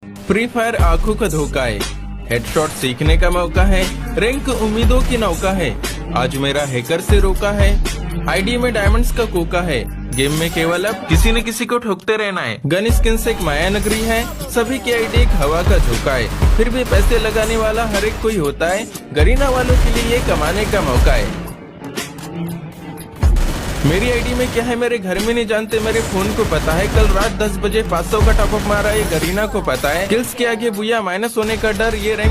Free fire आंखों का धोखा है, हेडशॉट सीखने का मौका है, रैंक उम्मीदों की नौका है। आज मेरा हैकर से रोका है, आईडी में डायमंड्स का कोका है। गेम में केवल अब किसी न किसी को ठोकते रहना है। गन स्किन से एक माया नगरी है, सभी की आईडी एक हवा का झोंका है। फिर भी पैसे लगाने वाला हर एक कोई होता है, गरीना वालों के लिए ये कमाने का मौका है। मेरी आईडी में क्या है मेरे घर में नहीं जानते, मेरे फोन को पता है। कल रात 10 बजे 500 का टॉपअप मारा, ये गरीना को पता है। किल्स के आगे बुया माइनस होने का डर, ये रैंक